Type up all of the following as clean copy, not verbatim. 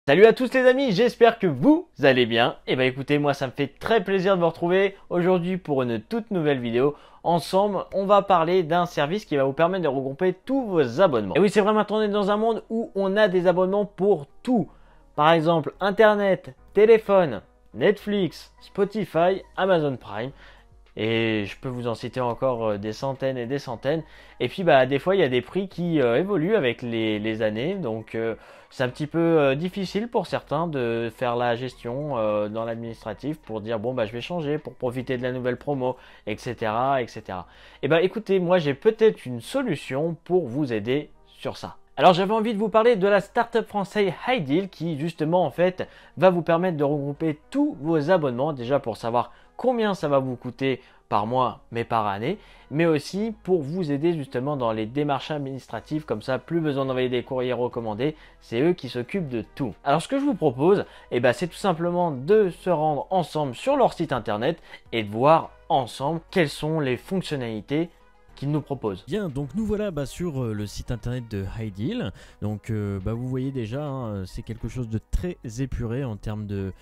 Salut à tous les amis, j'espère que vous allez bien. Et bah écoutez, moi ça me fait très plaisir de vous retrouver aujourd'hui pour une toute nouvelle vidéo. Ensemble, on va parler d'un service qui va vous permettre de regrouper tous vos abonnements. Et oui, c'est vrai, maintenant on est dans un monde où on a des abonnements pour tout. Par exemple, Internet, téléphone, Netflix, Spotify, Amazon Prime. Et je peux vous en citer encore des centaines et des centaines. Et puis bah des fois il y a des prix qui évoluent avec les années. Donc c'est un petit peu difficile pour certains de faire la gestion dans l'administratif pour dire bon bah je vais changer pour profiter de la nouvelle promo, etc. etc. Et bah écoutez, moi j'ai peut-être une solution pour vous aider sur ça. Alors j'avais envie de vous parler de la startup française Ideal qui justement en fait va vous permettre de regrouper tous vos abonnements déjà pour savoir combien ça va vous coûter par mois mais par année, mais aussi pour vous aider justement dans les démarches administratives, comme ça plus besoin d'envoyer des courriers recommandés, c'est eux qui s'occupent de tout. Alors ce que je vous propose, c'est tout simplement de se rendre ensemble sur leur site internet et de voir ensemble quelles sont les fonctionnalités qu'ils nous proposent. Bien, donc nous voilà sur le site internet de Ideal. Donc vous voyez déjà, hein, c'est quelque chose de très épuré en termes de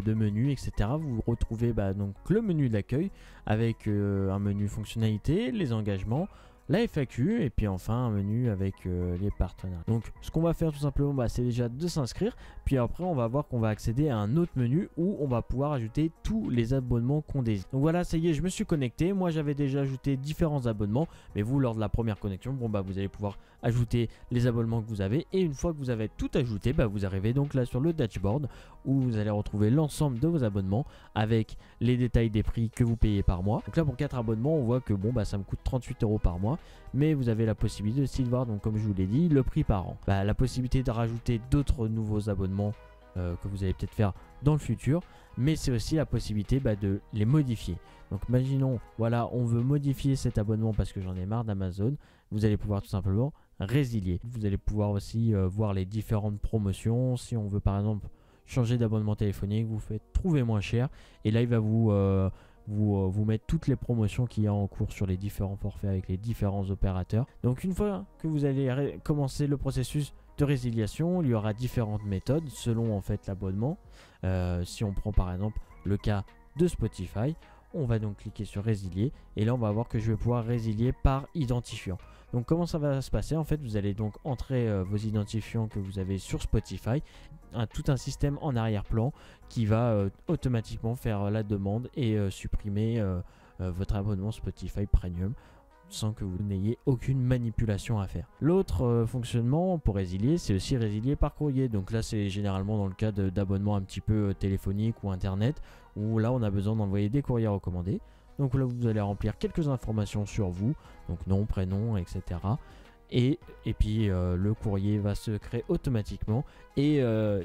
menus, etc. Vous retrouvez donc le menu d'accueil avec un menu fonctionnalité, les engagements, la FAQ et puis enfin un menu avec les partenaires. Donc ce qu'on va faire tout simplement, c'est déjà de s'inscrire, puis après on va voir qu'on va accéder à un autre menu où on va pouvoir ajouter tous les abonnements qu'on désire. Donc voilà, ça y est, je me suis connecté. Moi j'avais déjà ajouté différents abonnements, mais vous lors de la première connexion, vous allez pouvoir ajouter les abonnements que vous avez, et une fois que vous avez tout ajouté, vous arrivez donc là sur le dashboard où vous allez retrouver l'ensemble de vos abonnements avec les détails des prix que vous payez par mois. Donc là pour 4 abonnements, on voit que ça me coûte 38 € par mois, mais vous avez la possibilité aussi de voir, donc comme je vous l'ai dit, le prix par an. La possibilité de rajouter d'autres nouveaux abonnements que vous allez peut-être faire dans le futur, mais c'est aussi la possibilité de les modifier. Donc imaginons, voilà, on veut modifier cet abonnement parce que j'en ai marre d'Amazon. Vous allez pouvoir tout simplement résilier. Vous allez pouvoir aussi voir les différentes promotions. Si on veut par exemple changer d'abonnement téléphonique, vous faites trouver moins cher, et là il va vous mettre toutes les promotions qu'il y a en cours sur les différents forfaits avec les différents opérateurs. Donc une fois que vous allez commencer le processus de résiliation, il y aura différentes méthodes selon en fait l'abonnement. Si on prend par exemple le cas de Spotify, on va donc cliquer sur résilier, et là on va voir que je vais pouvoir résilier par identifiant. Donc comment ça va se passer? En fait, vous allez donc entrer vos identifiants que vous avez sur Spotify, tout un système en arrière-plan qui va automatiquement faire la demande et supprimer votre abonnement Spotify Premium sans que vous n'ayez aucune manipulation à faire. L'autre fonctionnement pour résilier, c'est aussi résilier par courrier. Donc là, c'est généralement dans le cas d'abonnement un petit peu téléphonique ou internet, où là, on a besoin d'envoyer des courriers recommandés. Donc là, vous allez remplir quelques informations sur vous, donc nom, prénom, etc. Et puis le courrier va se créer automatiquement, et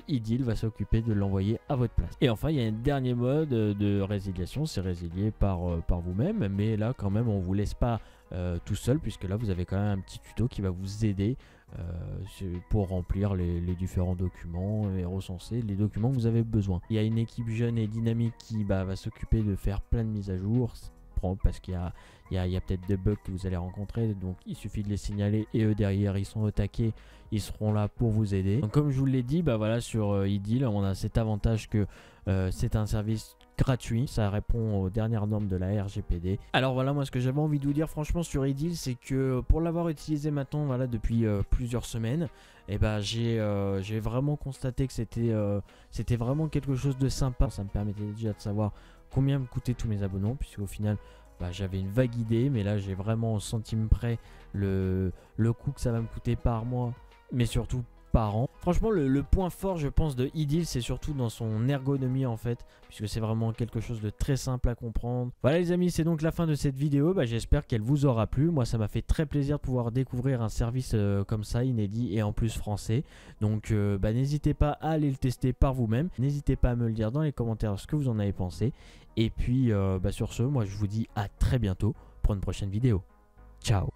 Ideal va s'occuper de l'envoyer à votre place. Et enfin, il y a un dernier mode de résiliation, c'est résilier par vous-même, mais là quand même on ne vous laisse pas tout seul, puisque là vous avez quand même un petit tuto qui va vous aider pour remplir les différents documents et recenser les documents que vous avez besoin. Il y a une équipe jeune et dynamique qui va s'occuper de faire plein de mises à jour, parce qu'il y a peut-être des bugs que vous allez rencontrer, donc il suffit de les signaler, et eux derrière ils sont au taquet, ils seront là pour vous aider. Donc comme je vous l'ai dit, sur Ideal on a cet avantage que c'est un service gratuit, ça répond aux dernières normes de la RGPD. Alors voilà, moi ce que j'avais envie de vous dire franchement sur Ideal, c'est que pour l'avoir utilisé maintenant depuis plusieurs semaines, j'ai vraiment constaté que c'était vraiment quelque chose de sympa. Ça me permettait déjà de savoir combien me coûtaient tous mes abonnements, puisque au final j'avais une vague idée, mais là j'ai vraiment au centime près le coût que ça va me coûter par mois, mais surtout par an. Franchement le point fort je pense de Ideal, c'est surtout dans son ergonomie en fait, puisque c'est vraiment quelque chose de très simple à comprendre. Voilà les amis, c'est donc la fin de cette vidéo. J'espère qu'elle vous aura plu. Moi ça m'a fait très plaisir de pouvoir découvrir un service comme ça, inédit et en plus français. Donc n'hésitez pas à aller le tester par vous-même. N'hésitez pas à me le dire dans les commentaires ce que vous en avez pensé. Et puis sur ce, moi je vous dis à très bientôt pour une prochaine vidéo. Ciao.